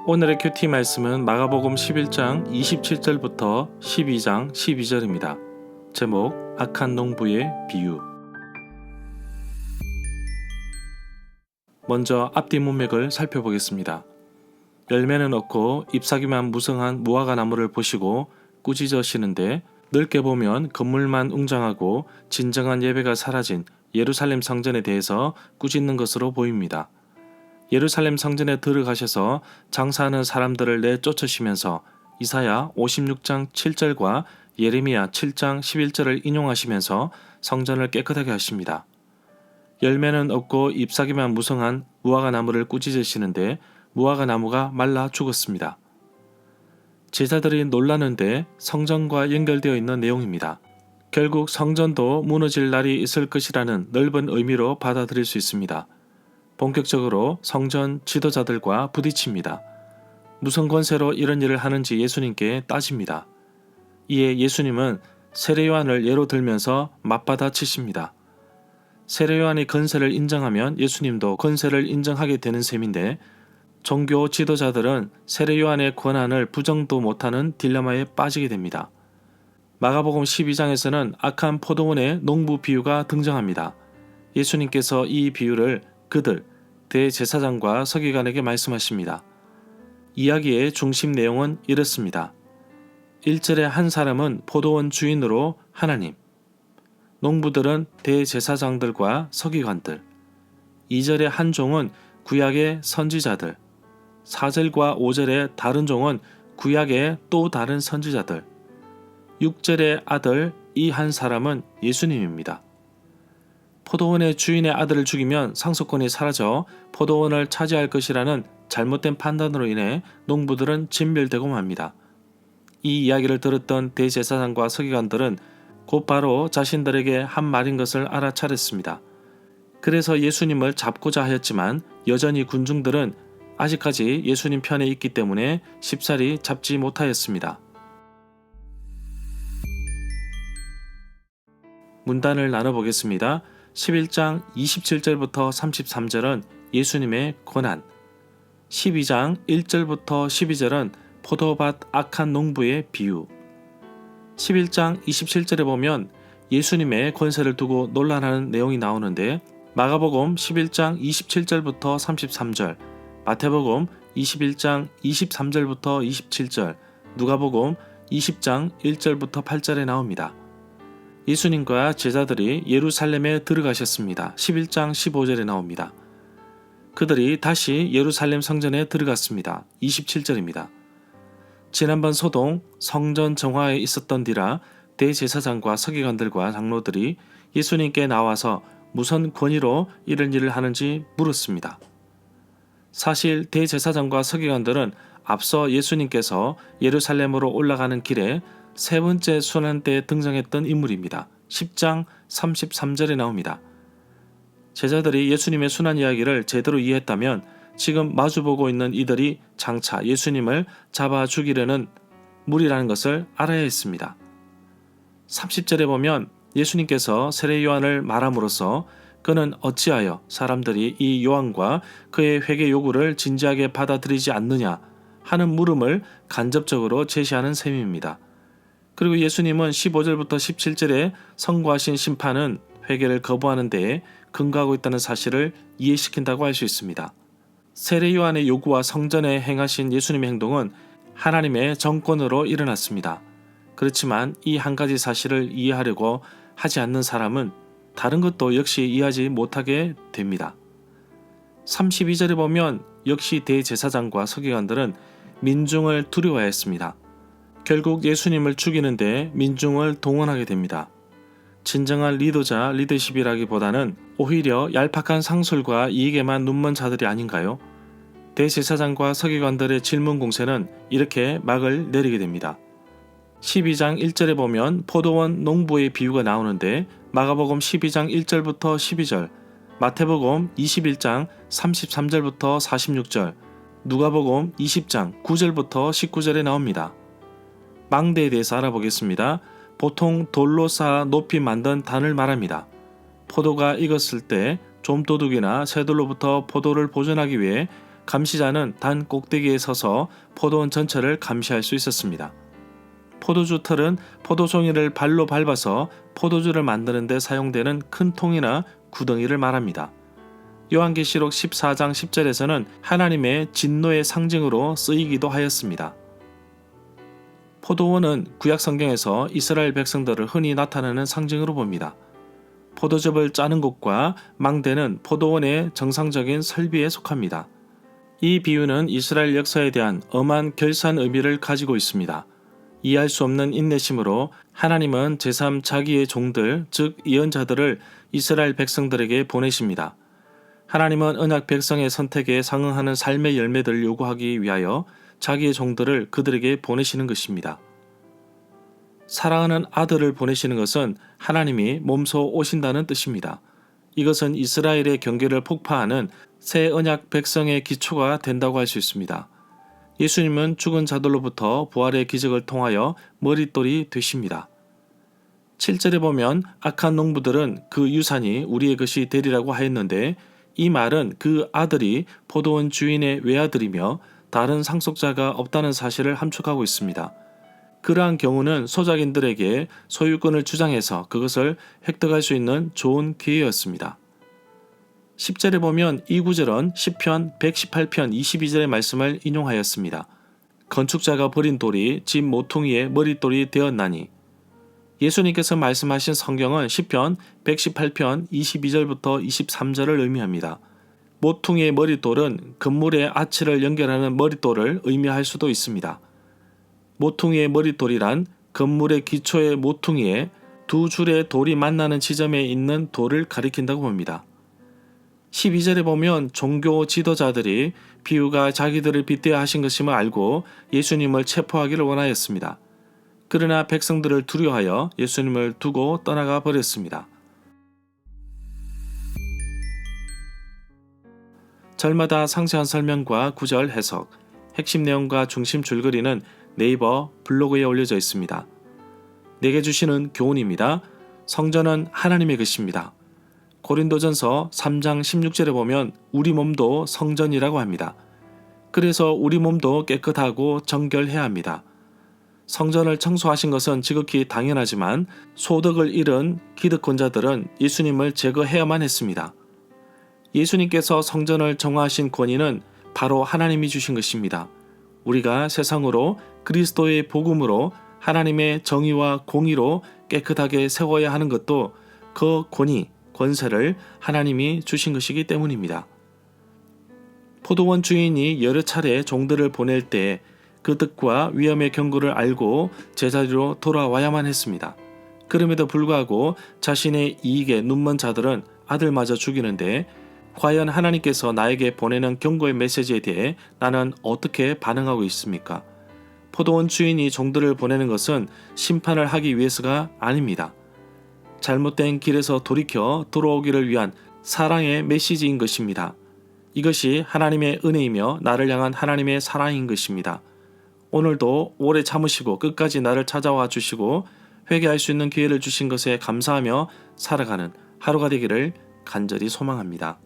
오늘의 큐티 말씀은 마가복음 11장 27절부터 12장 12절입니다. 제목 악한 농부의 비유. 먼저 앞뒤 문맥을 살펴보겠습니다. 열매는 없고 잎사귀만 무성한 무화과 나무를 보시고 꾸짖으시는데 넓게 보면 건물만 웅장하고 진정한 예배가 사라진 예루살렘 성전에 대해서 꾸짖는 것으로 보입니다. 예루살렘 성전에 들어가셔서 장사하는 사람들을 내쫓으시면서 이사야 56장 7절과 예레미야 7장 11절을 인용하시면서 성전을 깨끗하게 하십니다. 열매는 없고 잎사귀만 무성한 무화과 나무를 꾸짖으시는데 무화과 나무가 말라 죽었습니다. 제자들이 놀라는데 성전과 연결되어 있는 내용입니다. 결국 성전도 무너질 날이 있을 것이라는 넓은 의미로 받아들일 수 있습니다. 본격적으로 성전 지도자들과 부딪힙니다. 무슨 권세로 이런 일을 하는지 예수님께 따집니다. 이에 예수님은 세례 요한을 예로 들면서 맞받아 치십니다. 세례 요한이 권세를 인정하면 예수님도 권세를 인정하게 되는 셈인데 종교 지도자들은 세례 요한의 권한을 부정도 못하는 딜레마에 빠지게 됩니다. 마가복음 12장에서는 악한 포도원의 농부 비유가 등장합니다. 예수님께서 이 비유를 그들, 대제사장과 서기관에게 말씀하십니다. 이야기의 중심 내용은 이렇습니다. 1절에 한 사람은 포도원 주인으로 하나님, 농부들은 대제사장들과 서기관들, 2절에 한 종은 구약의 선지자들, 4절과 5절에 다른 종은 구약의 또 다른 선지자들, 6절의 아들 이 한 사람은 예수님입니다. 포도원의 주인의 아들을 죽이면 상속권이 사라져 포도원을 차지할 것이라는 잘못된 판단으로 인해 농부들은 진멸되고 맙니다. 이 이야기를 들었던 대제사장과 서기관들은 곧바로 자신들에게 한 말인 것을 알아차렸습니다. 그래서 예수님을 잡고자 하였지만 여전히 군중들은 아직까지 예수님 편에 있기 때문에 쉽사리 잡지 못하였습니다. 문단을 나눠보겠습니다. 11장 27절부터 33절은 예수님의 고난, 12장 1절부터 12절은 포도밭 악한 농부의 비유, 11장 27절에 보면 예수님의 권세를 두고 논란하는 내용이 나오는데 마가복음 11장 27절부터 33절, 마태복음 21장 23절부터 27절, 누가복음 20장 1절부터 8절에 나옵니다. 예수님과 제자들이 예루살렘에 들어가셨습니다. 11장 15절에 나옵니다. 그들이 다시 예루살렘 성전에 들어갔습니다. 27절입니다. 지난번 소동 성전 정화에 있었던 뒤라 대제사장과 서기관들과 장로들이 예수님께 나와서 무슨 권위로 이런 일을 하는지 물었습니다. 사실 대제사장과 서기관들은 앞서 예수님께서 예루살렘으로 올라가는 길에 세 번째 순환 때 등장했던 인물입니다. 10장 33절에 나옵니다. 제자들이 예수님의 순환 이야기를 제대로 이해했다면 지금 마주보고 있는 이들이 장차 예수님을 잡아 죽이려는 무리라는 것을 알아야 했습니다. 30절에 보면 예수님께서 세례 요한을 말함으로써 그는 어찌하여 사람들이 이 요한과 그의 회개 요구를 진지하게 받아들이지 않느냐 하는 물음을 간접적으로 제시하는 셈입니다. 그리고 예수님은 15절부터 17절에 선고하신 심판은 회개를 거부하는 데에 근거하고 있다는 사실을 이해시킨다고 할 수 있습니다. 세례 요한의 요구와 성전에 행하신 예수님의 행동은 하나님의 정권으로 일어났습니다. 그렇지만 이 한 가지 사실을 이해하려고 하지 않는 사람은 다른 것도 역시 이해하지 못하게 됩니다. 32절에 보면 역시 대제사장과 서기관들은 민중을 두려워했습니다. 결국 예수님을 죽이는데 민중을 동원하게 됩니다. 진정한 리더자 리더십이라기보다는 오히려 얄팍한 상술과 이익에만 눈먼 자들이 아닌가요? 대제사장과 서기관들의 질문 공세는 이렇게 막을 내리게 됩니다. 12장 1절에 보면 포도원 농부의 비유가 나오는데 마가복음 12장 1절부터 12절, 마태복음 21장 33절부터 46절, 누가복음 20장 9절부터 19절에 나옵니다. 망대에 대해서 알아보겠습니다. 보통 돌로 쌓아 높이 만든 단을 말합니다. 포도가 익었을 때 좀도둑이나 새돌로부터 포도를 보존하기 위해 감시자는 단 꼭대기에 서서 포도원 전체를 감시할 수 있었습니다. 포도주 틀은 포도송이를 발로 밟아서 포도주를 만드는 데 사용되는 큰 통이나 구덩이를 말합니다. 요한계시록 14장 10절에서는 하나님의 진노의 상징으로 쓰이기도 하였습니다. 포도원은 구약 성경에서 이스라엘 백성들을 흔히 나타내는 상징으로 봅니다. 포도즙을 짜는 곳과 망대는 포도원의 정상적인 설비에 속합니다. 이 비유는 이스라엘 역사에 대한 엄한 결산 의미를 가지고 있습니다. 이해할 수 없는 인내심으로 하나님은 제3 자기의 종들, 즉 예언자들을 이스라엘 백성들에게 보내십니다. 하나님은 언약 백성의 선택에 상응하는 삶의 열매들을 요구하기 위하여 자기의 종들을 그들에게 보내시는 것입니다. 사랑하는 아들을 보내시는 것은 하나님이 몸소 오신다는 뜻입니다. 이것은 이스라엘의 경계를 폭파하는 새 언약 백성의 기초가 된다고 할 수 있습니다. 예수님은 죽은 자들로부터 부활의 기적을 통하여 머릿돌이 되십니다. 7절에 보면 악한 농부들은 그 유산이 우리의 것이 되리라고 하였는데 이 말은 그 아들이 포도원 주인의 외아들이며 다른 상속자가 없다는 사실을 함축하고 있습니다. 그러한 경우는 소작인들에게 소유권을 주장해서 그것을 획득할 수 있는 좋은 기회였습니다. 10절에 보면 이 구절은 시편 118편 22절의 말씀을 인용하였습니다. 건축자가 버린 돌이 집 모퉁이의 머릿돌이 되었나니. 예수님께서 말씀하신 성경은 시편 118편 22절부터 23절을 의미합니다. 모퉁이의 머릿돌은 건물의 아치를 연결하는 머릿돌을 의미할 수도 있습니다. 모퉁이의 머릿돌이란 건물의 기초의 모퉁이에 두 줄의 돌이 만나는 지점에 있는 돌을 가리킨다고 봅니다. 12절에 보면 종교 지도자들이 비유가 자기들을 빗대어 하신 것임을 알고 예수님을 체포하기를 원하였습니다. 그러나 백성들을 두려워하여 예수님을 두고 떠나가 버렸습니다. 절마다 상세한 설명과 구절 해석, 핵심 내용과 중심 줄거리는 네이버 블로그에 올려져 있습니다. 내게 주시는 교훈입니다. 성전은 하나님의 것입니다. 고린도전서 3장 16절에 보면 우리 몸도 성전이라고 합니다. 그래서 우리 몸도 깨끗하고 정결해야 합니다. 성전을 청소하신 것은 지극히 당연하지만 소득을 잃은 기득권자들은 예수님을 제거해야만 했습니다. 예수님께서 성전을 정화하신 권위는 바로 하나님이 주신 것입니다. 우리가 세상으로 그리스도의 복음으로 하나님의 정의와 공의로 깨끗하게 세워야 하는 것도 그 권위, 권세를 하나님이 주신 것이기 때문입니다. 포도원 주인이 여러 차례 종들을 보낼 때 그 뜻과 위험의 경고를 알고 제자리로 돌아와야만 했습니다. 그럼에도 불구하고 자신의 이익에 눈먼 자들은 아들마저 죽이는데 과연 하나님께서 나에게 보내는 경고의 메시지에 대해 나는 어떻게 반응하고 있습니까? 포도원 주인이 종들을 보내는 것은 심판을 하기 위해서가 아닙니다. 잘못된 길에서 돌이켜 돌아오기를 위한 사랑의 메시지인 것입니다. 이것이 하나님의 은혜이며 나를 향한 하나님의 사랑인 것입니다. 오늘도 오래 참으시고 끝까지 나를 찾아와 주시고 회개할 수 있는 기회를 주신 것에 감사하며 살아가는 하루가 되기를 간절히 소망합니다.